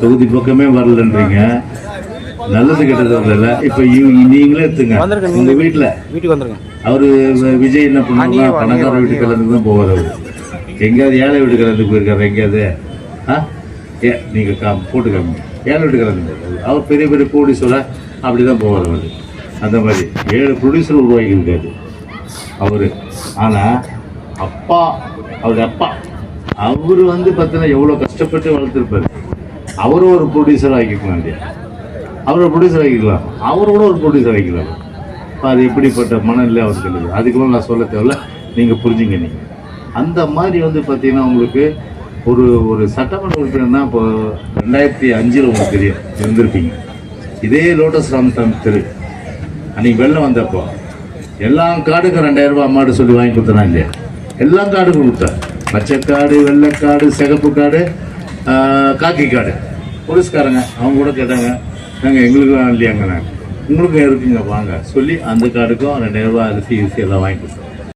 தொகுதி பக்கமே வரலன்றீங்க, நல்லது கெட்டது வரல. இப்ப நீங்களே எடுத்துங்க, உங்க வீட்டுக்கு வந்துருங்க. அவரு விஜய் என்ன பண்ணுவாங்க, பணக்கார வீட்டு கலந்து தான் போவார். அவரு எங்கேயாவது ஏழை வீட்டு கலந்து போயிருக்காரு எங்கேயாவது? நீங்க போட்டுக்காம ஏழை வீட்டு கலந்து போயிருக்காரு. அவர் பெரிய பெரிய ப்ரொடியூசரா அப்படிதான் போவார். அவரு அந்த மாதிரி 7 ப்ரொடியூசர் உருவாக்கி இருக்காரு அவரு. ஆனா அப்பா, அவருடைய அப்பா அவரு பார்த்தீங்கன்னா எவ்வளவு கஷ்டப்பட்டு வளர்த்துருப்பாரு. அவரும் ஒரு ப்ரொடியூசர் ஆக்கிக்கலாம் இல்லையா? அவரை ப்ரொடியூசர் ஆக்கிக்கலாம், அவரோட ஒரு ப்ரொடியூசர் ஆக்கிக்கலாம். அது எப்படிப்பட்ட மனநிலை அவருக்கு இல்லை. அதுக்கு நான் சொல்ல தேவையில்ல, நீங்கள் புரிஞ்சுங்க. நீங்கள் அந்த மாதிரி பார்த்தீங்கன்னா உங்களுக்கு ஒரு சட்டமன்ற உறுப்பினர்னா இப்போ 2005 உங்களுக்கு தெரியும் இருந்திருப்பீங்க. இதே லோட்டஸ் ராமசாமி தெரு அன்னைக்கு வெள்ளம் வந்தப்போ எல்லா கார்டுக்கும் 2000 ரூபாய் அம்மாட்டு சொல்லி வாங்கி கொடுத்தனா இல்லையா? எல்லா கார்டுக்கும் கொடுத்தார். பச்சை கார்டு, வெள்ளைக்கார்டு, சிகப்பு கார்டு, காக்கி கார்டு. போலீஸ்காரங்க அவங்க கூட கேட்டாங்க, நாங்கள் எங்களுக்கும் இல்லையாங்க, நாங்கள் உங்களுக்கும் இருக்குங்க வாங்க சொல்லி அந்த கார்டுக்கும் 2000 ரூபாய் அரிசி எல்லாம் வாங்கி கொடுத்தோம்.